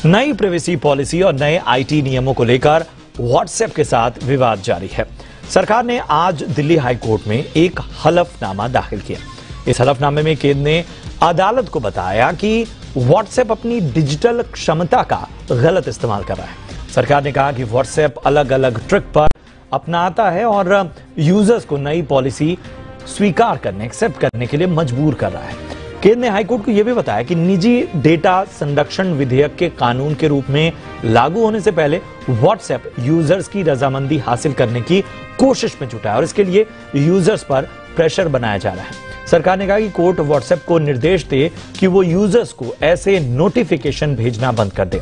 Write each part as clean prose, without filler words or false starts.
नई privacy policy और नए आईटी नियमों को लेकर व्हाट्सएप के साथ विवाद जारी है। सरकार ने आज दिल्ली हाई कोर्ट में एक हलफनामा दाखिल किया। इस हलफनामे में केंद्र ने अदालत को बताया कि व्हाट्सएप अपनी डिजिटल क्षमता का गलत इस्तेमाल कर रहा है। सरकार ने कहा कि व्हाट्सएप अलग अलग ट्रिक पर अपनाता है और यूजर्स को नई पॉलिसी स्वीकार करने, एक्सेप्ट करने के लिए मजबूर कर रहा है। केंद्र ने हाईकोर्ट को यह भी बताया कि निजी डेटा संरक्षण विधेयक के कानून के रूप में लागू होने से पहले व्हाट्सएप यूजर्स की रजामंदी हासिल करने की कोशिश में जुटा है और इसके लिए यूजर्स पर प्रेशर बनाया जा रहा है। सरकार ने कहा कि कोर्ट व्हाट्सएप को निर्देश दे कि वो यूजर्स को ऐसे नोटिफिकेशन भेजना बंद कर दे।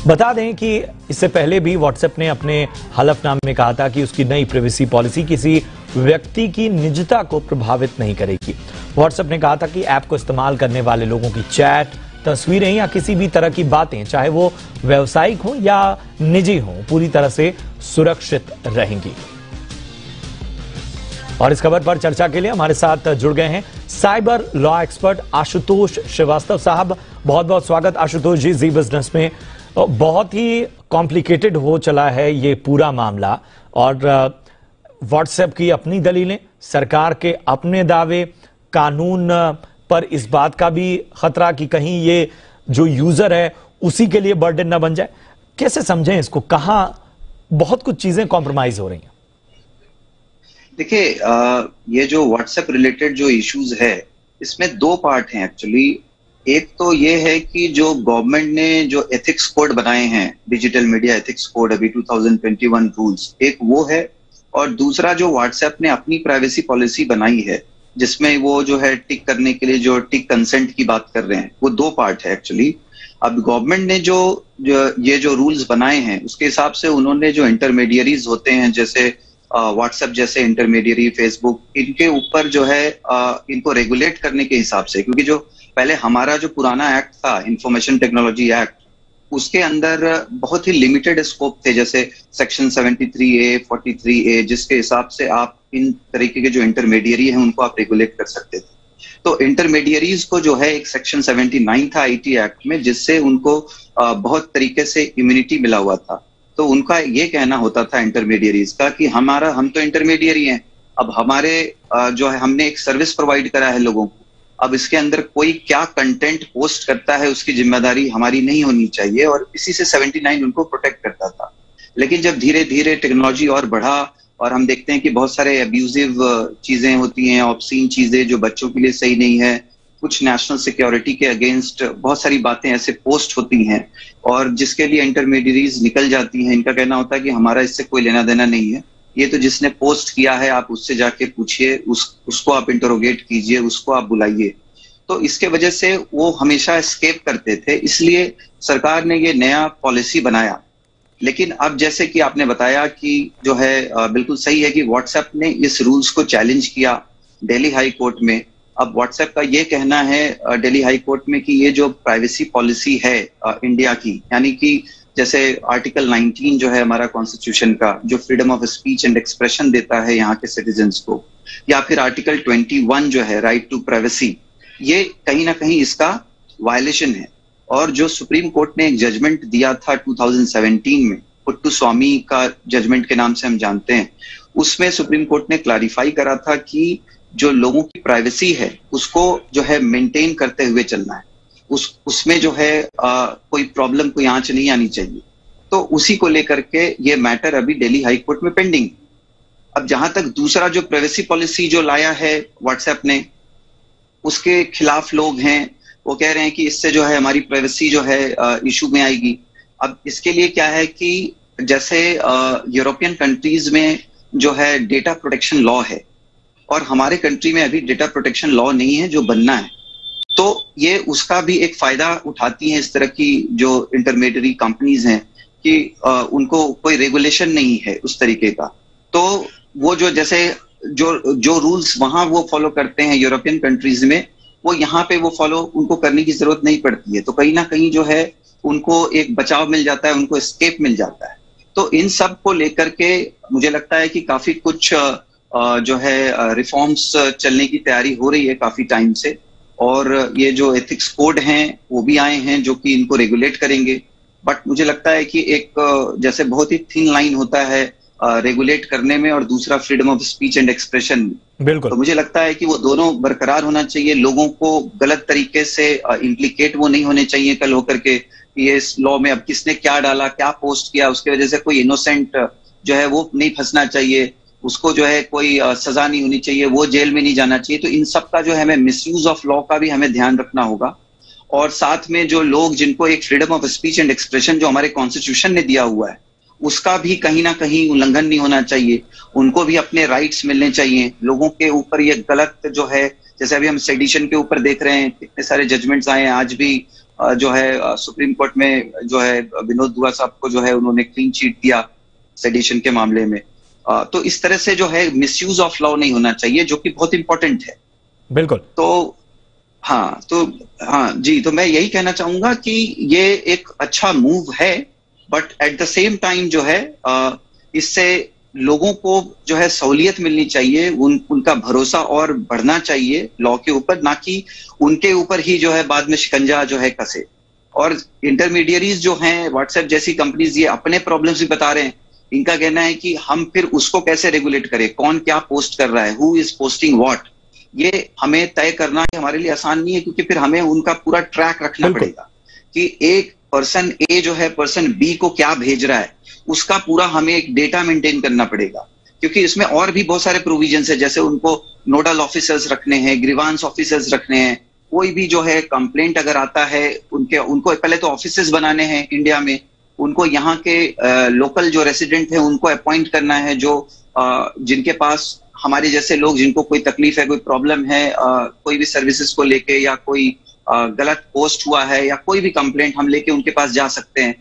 बता दें कि इससे पहले भी व्हाट्सएप ने अपने हलफनामे में कहा था कि उसकी नई प्राइवेसी पॉलिसी किसी व्यक्ति की निजता को प्रभावित नहीं करेगी। व्हाट्सएप ने कहा था कि ऐप को इस्तेमाल करने वाले लोगों की चैट, तस्वीरें या किसी भी तरह की बातें, चाहे वो व्यावसायिक हो या निजी हो, पूरी तरह से सुरक्षित रहेंगी। और इस खबर पर चर्चा के लिए हमारे साथ जुड़ गए हैं cyber law expert Ashutosh Srivastava साहब। बहुत बहुत स्वागत आशुतोष जी जी बिजनेस में। बहुत ही कॉम्प्लिकेटेड हो चला है ये पूरा मामला और व्हाट्सएप की अपनी दलीलें, सरकार के अपने दावे, कानून पर इस बात का भी खतरा कि कहीं ये जो यूजर है उसी के लिए बर्डन न बन जाए। कैसे समझें इसको? कहां बहुत कुछ चीजें कॉम्प्रोमाइज हो रही हैं? देखिए, ये जो व्हाट्सएप रिलेटेड जो इश्यूज है इसमें दो पार्ट हैं एक्चुअली। एक तो ये है कि जो गवर्नमेंट ने जो एथिक्स कोड बनाए हैं, डिजिटल मीडिया एथिक्स कोड अभी 2021 रूल्स, एक वो है, और दूसरा जो व्हाट्सएप ने अपनी प्राइवेसी पॉलिसी बनाई है जिसमें वो जो है टिक करने के लिए जो टिक कंसेंट की बात कर रहे हैं, वो दो पार्ट है एक्चुअली। अब गवर्नमेंट ने ये जो रूल्स बनाए हैं उसके हिसाब से उन्होंने जो इंटरमीडियरीज होते हैं, जैसे व्हाट्सएप जैसे इंटरमीडियरी, फेसबुक, इनके ऊपर जो है इनको रेगुलेट करने के हिसाब से, क्योंकि जो पहले हमारा जो पुराना एक्ट था इंफॉर्मेशन टेक्नोलॉजी एक्ट, उसके अंदर बहुत ही लिमिटेड स्कोप थे, जैसे सेक्शन 73A, 43A, जिसके हिसाब से आप इन तरीके के जो इंटरमीडियरी हैं उनको आप रेगुलेट कर सकते थे। तो इंटरमीडियरीज को जो है एक सेक्शन 79 था आईटी एक्ट में, जिससे उनको बहुत तरीके से इम्यूनिटी मिला हुआ था। तो उनका ये कहना होता था इंटरमीडियरीज का कि हम तो इंटरमीडियरी हैं, अब हमारे जो है हमने एक सर्विस प्रोवाइड करा है लोगों को, अब इसके अंदर कोई क्या कंटेंट पोस्ट करता है उसकी जिम्मेदारी हमारी नहीं होनी चाहिए, और इसी से 79 उनको प्रोटेक्ट करता था। लेकिन जब धीरे धीरे टेक्नोलॉजी और बढ़ा और हम देखते हैं कि बहुत सारे अब्यूजिव चीजें होती हैं, ऑब्सीन चीजें जो बच्चों के लिए सही नहीं है, कुछ नेशनल सिक्योरिटी के अगेंस्ट बहुत सारी बातें ऐसे पोस्ट होती हैं और जिसके लिए इंटरमीडियरीज निकल जाती हैं। इनका कहना होता है कि हमारा इससे कोई लेना देना नहीं है, ये तो जिसने पोस्ट किया है आप उससे जाके पूछिए, उसको आप इंटरोगेट कीजिए, उसको आप बुलाइए। तो इसके वजह से वो हमेशा एस्केप करते थे, इसलिए सरकार ने ये नया पॉलिसी बनाया। लेकिन अब जैसे कि आपने बताया कि जो है बिल्कुल सही है कि व्हाट्सएप ने इस रूल्स को चैलेंज किया दिल्ली हाई कोर्ट में। अब व्हाट्सएप का ये कहना है दिल्ली हाई कोर्ट में कि ये जो प्राइवेसी पॉलिसी है इंडिया की, यानी कि जैसे आर्टिकल 19 जो है हमारा कॉन्स्टिट्यूशन का, जो freedom of speech and expression देता है यहाँ के सिटीजन्स को, या फिर आर्टिकल 21 जो है राइट टू प्राइवेसी, ये कहीं ना कहीं इसका वायलेशन है। और जो सुप्रीम कोर्ट ने एक जजमेंट दिया था 2017 में, पुट्टुस्वामी का जजमेंट के नाम से हम जानते हैं, उसमें सुप्रीम कोर्ट ने क्लैरिफाई करा था कि जो लोगों की प्राइवेसी है उसको जो है मेंटेन करते हुए चलना है, उसमें जो है कोई प्रॉब्लम, कोई आंच नहीं आनी चाहिए। तो उसी को लेकर के ये मैटर अभी दिल्ली हाई कोर्ट में पेंडिंग। अब जहां तक दूसरा जो प्राइवेसी पॉलिसी जो लाया है व्हाट्सएप ने, उसके खिलाफ लोग हैं, वो कह रहे हैं कि इससे जो है हमारी प्राइवेसी जो है इशू में आएगी। अब इसके लिए क्या है कि जैसे यूरोपियन कंट्रीज में जो है डेटा प्रोटेक्शन लॉ है और हमारे कंट्री में अभी डेटा प्रोटेक्शन लॉ नहीं है जो बनना है, तो ये उसका भी एक फायदा उठाती हैं इस तरह की जो इंटरमीडियरी कंपनीज हैं कि उनको कोई रेगुलेशन नहीं है उस तरीके का। तो वो जो जैसे जो रूल्स वहां वो फॉलो करते हैं यूरोपियन कंट्रीज में, वो यहाँ पे वो फॉलो उनको करने की जरूरत नहीं पड़ती है। तो कहीं ना कहीं जो है उनको एक बचाव मिल जाता है, उनको एस्केप मिल जाता है। तो इन सब को लेकर के मुझे लगता है कि काफी कुछ जो है रिफॉर्म्स चलने की तैयारी हो रही है काफी टाइम से। और ये जो एथिक्स कोड हैं वो भी आए हैं जो कि इनको रेगुलेट करेंगे। बट मुझे लगता है कि एक जैसे बहुत ही थिन लाइन होता है रेगुलेट करने में और दूसरा freedom of speech and expression में, बिल्कुल। तो मुझे लगता है कि वो दोनों बरकरार होना चाहिए। लोगों को गलत तरीके से इम्प्लीकेट वो नहीं होने चाहिए कल होकर के ये इस लॉ में अब किसने क्या डाला, क्या पोस्ट किया, उसकी वजह से कोई इनोसेंट जो है वो नहीं फंसना चाहिए, उसको जो है कोई सजा नहीं होनी चाहिए, वो जेल में नहीं जाना चाहिए। तो इन सब का जो है हमें मिसयूज ऑफ लॉ का भी हमें ध्यान रखना होगा। और साथ में जो लोग जिनको एक freedom of speech and expression जो हमारे कॉन्स्टिट्यूशन ने दिया हुआ है उसका भी कहीं ना कहीं उल्लंघन नहीं होना चाहिए, उनको भी अपने राइट्स मिलने चाहिए। लोगों के ऊपर ये गलत जो है, जैसे अभी हम सेडिशन के ऊपर देख रहे हैं कितने सारे जजमेंट्स आए हैं, आज भी जो है सुप्रीम कोर्ट में जो है विनोद दुआ साहब को जो है उन्होंने क्लीन चिट दिया सेडिशन के मामले में। तो इस तरह से जो है मिसयूज ऑफ लॉ नहीं होना चाहिए, जो कि बहुत इंपॉर्टेंट है। बिल्कुल। हाँ जी, तो मैं यही कहना चाहूंगा कि ये एक अच्छा मूव है, but at the same time जो है इससे लोगों को जो है सहूलियत मिलनी चाहिए, उनका भरोसा और बढ़ना चाहिए लॉ के ऊपर, ना कि उनके ऊपर ही जो है बाद में शिकंजा जो है कसे। और इंटरमीडियरीज जो हैं, व्हाट्सएप जैसी कंपनीज, ये अपने प्रॉब्लम्स भी बता रहे हैं। इनका कहना है कि हम फिर उसको कैसे रेगुलेट करें, कौन क्या पोस्ट कर रहा है, हु इज पोस्टिंग व्हाट, ये हमें तय करना हमारे लिए आसान नहीं है, क्योंकि फिर हमें उनका पूरा ट्रैक रखना पड़ेगा कि एक पर्सन ए जो है पर्सन बी को क्या भेज रहा है, उसका पूरा हमें एक डेटा मेंटेन करना पड़ेगा। क्योंकि इसमें और भी बहुत सारे प्रोविजंस है, जैसे उनको नोडल ऑफिसर्स रखने हैं, ग्रीवांस ऑफिसर्स रखने हैं। कोई भी जो है कंप्लेंट अगर आता है उनको पहले तो ऑफिसेस बनाने हैं इंडिया में, उनको यहाँ के लोकल जो रेसिडेंट है उनको अपॉइंट करना है, जो जिनके पास हमारे जैसे लोग जिनको कोई तकलीफ है, कोई प्रॉब्लम है कोई भी सर्विसेज को लेके, या कोई गलत पोस्ट हुआ है, या कोई भी कंप्लेंट हम लेके उनके पास जा सकते हैं।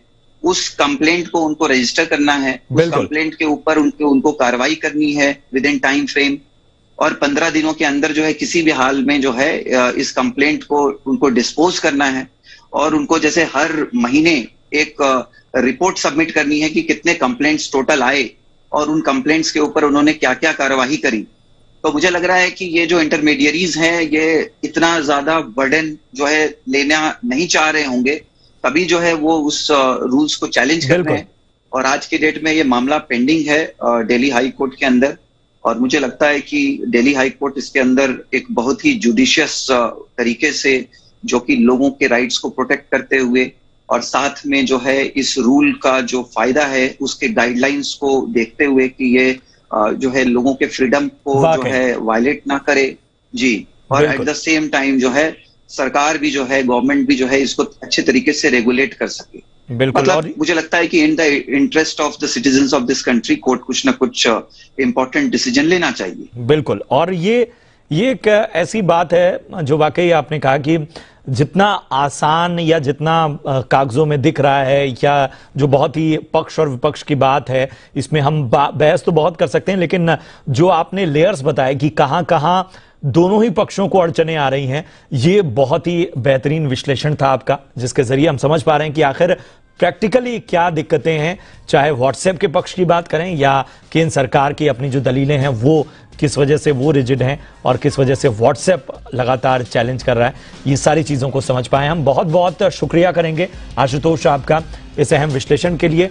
उस कंप्लेंट को उनको रजिस्टर करना है, उस कंप्लेंट के ऊपर उनको कार्रवाई करनी है विद इन टाइम फ्रेम, और 15 दिनों के अंदर जो है किसी भी हाल में जो है इस कंप्लेंट को उनको डिस्पोज करना है। और उनको जैसे हर महीने एक रिपोर्ट सबमिट करनी है कि कितने कंप्लेंट्स टोटल आए और उन कंप्लेंट्स के ऊपर उन्होंने क्या क्या कार्यवाही करी। तो मुझे लग रहा है कि ये जो इंटरमीडियरीज हैं ये इतना ज्यादा बर्डन जो है लेना नहीं चाह रहे होंगे, तभी जो है वो उस रूल्स को चैलेंज कर रहे हैं। और आज के डेट में ये मामला पेंडिंग है दिल्ली हाई कोर्ट के अंदर, और मुझे लगता है कि दिल्ली हाई कोर्ट इसके अंदर एक बहुत ही जुडिशियस तरीके से, जो कि लोगों के राइट्स को प्रोटेक्ट करते हुए और साथ में जो है इस रूल का जो फायदा है उसके गाइडलाइंस को देखते हुए कि ये जो है लोगों के फ्रीडम को जो है वायलेट ना करे जी, और एट द सेम टाइम जो है सरकार भी जो है, गवर्नमेंट भी जो है इसको अच्छे तरीके से रेगुलेट कर सके। बिल्कुल। मतलब और मुझे लगता है कि in the interest of the citizens of this country court कुछ ना कुछ इंपॉर्टेंट डिसीजन लेना चाहिए। बिल्कुल। और ये एक ऐसी बात है जो वाकई आपने कहा कि जितना आसान या जितना कागजों में दिख रहा है, या जो बहुत ही पक्ष और विपक्ष की बात है, इसमें हम बहस तो बहुत कर सकते हैं, लेकिन जो आपने लेयर्स बताए कि कहां कहां दोनों ही पक्षों को अड़चने आ रही हैं, ये बहुत ही बेहतरीन विश्लेषण था आपका, जिसके जरिए हम समझ पा रहे हैं कि आखिर प्रैक्टिकली क्या दिक्कतें हैं, चाहे व्हाट्सएप के पक्ष की बात करें या केंद्र सरकार की अपनी जो दलीलें हैं वो किस वजह से वो रिजिड हैं और किस वजह से व्हाट्सएप लगातार चैलेंज कर रहा है। ये सारी चीज़ों को समझ पाए हम। बहुत बहुत शुक्रिया करेंगे आशुतोष आपका इस अहम विश्लेषण के लिए।